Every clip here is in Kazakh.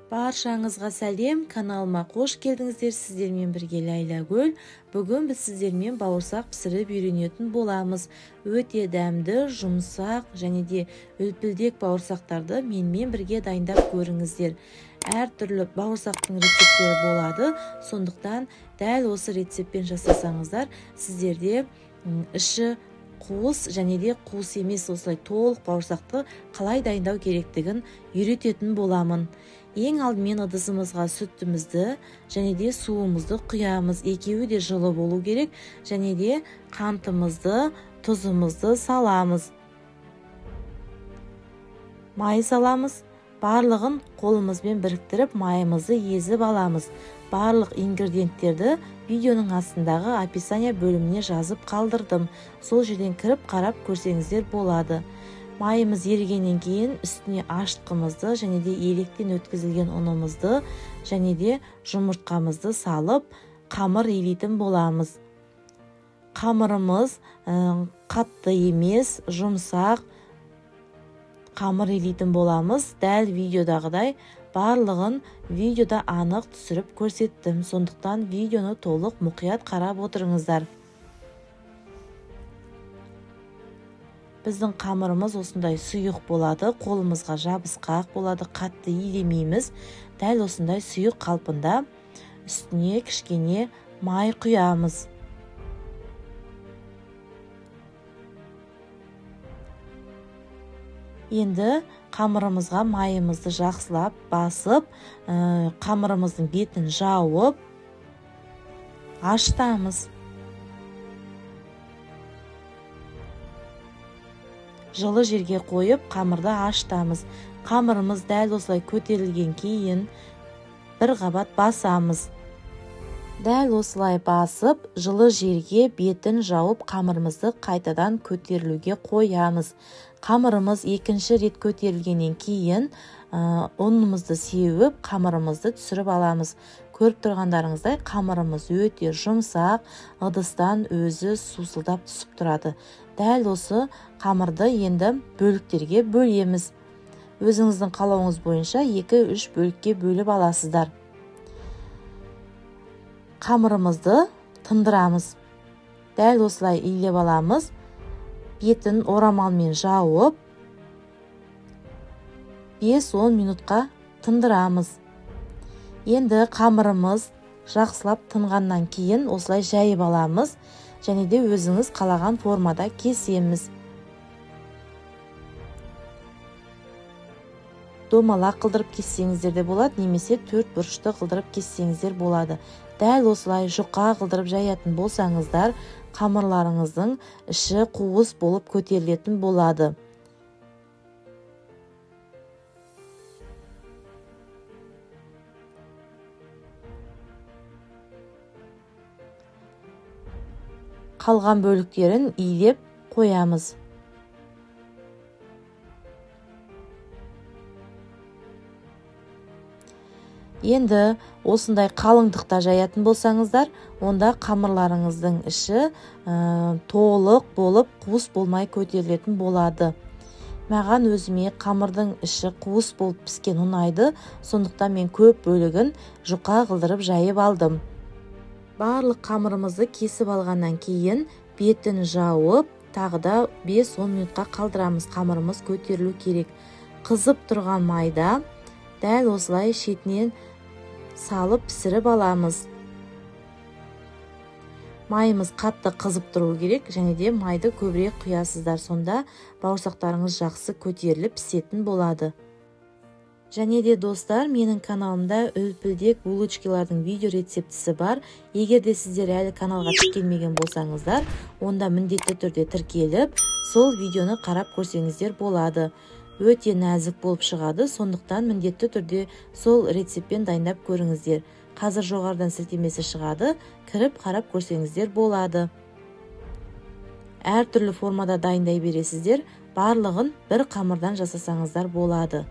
Баршаңызға сәлем, каналыма қош келдіңіздер. Сіздермен бірге Ләйләгүл. Бүгін біз сіздермен бауырсақ пісіріп үйренетін боламыз. Өте дәмді, жұмсақ және де үлпілдек бауырсақтарды менімен бірге дайындап көріңіздер. Әр түрлі бауырсақтың рецептері болады. Сондықтан дәл осы рецептпен жасасаңыздар, сіздерде іші қуыс және де қуыс емес осылай толық бауырсақты қалай дайындау керектігін үйрететін боламын. Ең алдымен ыдысымызға сүтімізді және де суымызды құямыз. Екеуі де жылы болу керек. Және де қантымызды, тұзымызды саламыз. Май саламыз. Барлығын қолымызбен біріктіріп, майымызды езіп аламыз. Барлық ингредиенттерді видеоның астындағы описание бөліміне жазып қалдырдым. Сол жерден кіріп қарап көрсеңіздер болады. Майымыз ерігеннен кейін үстіне ашытқымызды және де електен өткізілген ұнымызды және де жұмыртқамызды салып, қамыр илейтін боламыз. Қамырымыз қатты емес, жұмсақ қамыр илейтін боламыз. Дәл видеодағыдай барлығын видеода анық түсіріп көрсеттім. Сондықтан видеоны толық мұқият қарап отырыңыздар. Біздің қамырымыз осындай сұйық болады, қолымызға жабысқақ болады, қатты илемейміз. Дәл осындай сұйық қалпында үстіне кішкене май құямыз. Енді қамырымызға майымызды жақсылап басып, қамырымыздың бетін жауып, ашытамыз. Жылы жерге қойып, қамырды ашытамыз. Қамырымыз дәл осылай көтерілген кейін бір қабат басамыз. Дәл осылай басып, жылы жерге бетін жауып, қамырымызды қайтадан көтерілуге қоямыз. Қамырымыз екінші рет көтерілгеннен кейін ұнымызды сеуіп, қамырымызды түсіріп аламыз. Көріп тұрғандарыңыздай, қамырымыз өте жұмсақ, ыдыстан өзі сусылдап түсіп тұрады. Дәл осы қамырды енді бөліктерге бөлеміз. Өзіңіздің қалауыңыз бойынша 2-3 бөлікке бөліп аласыздар. Қамырымызды тындырамыз. Дәл осылай илеп аламыз. Бетін орамалмен жауып, 5-10 минутқа тындырамыз. Енді қамырымыз жақсылап тынғаннан кейін осылай жайып аламыз. Және де өзіңіз қалаған формада кесеміз. Домалақ қылдырып кессеңіздер де болады, немесе 4 бұрышты қылдырып кессеңіздер болады. Дәл осылай жұқа қылдырып жаятын болсаңыздар, қамырларыңыздың іші қуыс болып көтерілетін болады. Қалған бөліктерін илеп қоямыз. Енді осындай қалыңдықта жаятын болсаңыздар, онда қамырларыңыздың іші толық болып, қуыс болмай көтерілетін болады. Маған өзіме қамырдың іші қуыс болып піскен ұнайды, сондықтан мен көп бөлігін жұқа қылдырып жайып алдым. Барлық қамырымызды кесіп алғаннан кейін бетін жауып, тағы да 5-10 минутқа қалдырамыз. Қамырымыз көтерілу керек. Қызып тұрған майда дәл осылай шетінен салып пісіріп аламыз. Майымыз қатты қызып тұру керек, және де майды көбірек құясыздар, сонда бауырсақтарыңыз жақсы көтеріліп пісетін болады. Және де достар, менің каналымда үлпілдек булочкалардың видео рецептісі бар. Егер де сіздер әлі каналға тіркелмеген болсаңыздар, онда міндетті түрде тіркеліп, сол видеоны қарап көрсеңіздер болады. Өте нәзік болып шығады, сондықтан міндетті түрде сол рецептпен дайындап көріңіздер. Қазір жоғарыдан сілтемесі шығады, кіріп қарап көрсеңіздер болады. Әр түрлі формада дайындай бересіздер, барлығын бір қамырдан жасасаңыздар болады.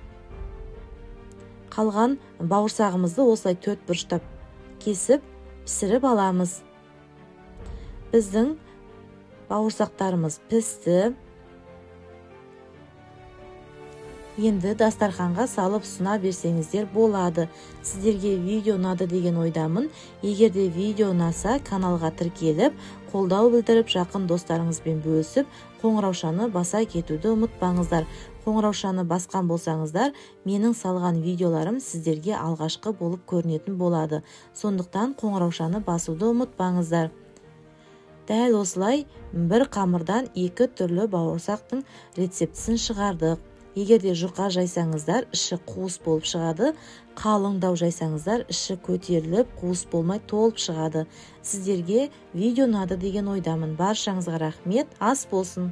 Қалған бауырсағымызды осылай 4 бұрыштап кесіп, пісіріп аламыз. Біздің бауырсақтарымыз пісті. Енді дастарханға салып сұна берсеңіздер болады. Сіздерге видео ұнады деген ойдамын. Егерде видео ұнаса, каналға тіркеліп, қолдау білдіріп, жақын достарыңызбен бөлісіп, қоңыраушаны баса кетуді ұмытпаңыздар. Қоңыраушаны басқан болсаңыздар, менің салған видеоларым сіздерге алғашқы болып көрінетін болады. Сондықтан қоңыраушаны басуды ұмытпаңыздар. Дәл осылай бір қамырдан екі түрлі бауырсақтың рецептісін шығардық. Егерде жұқа жайсаңыздар, іші қуыс болып шығады. Қалыңдау жайсаңыздар, іші көтеріліп, қуыс болмай толып шығады. Сіздерге видео ұнады деген ойдамын. Баршаңызға рахмет, ас болсын.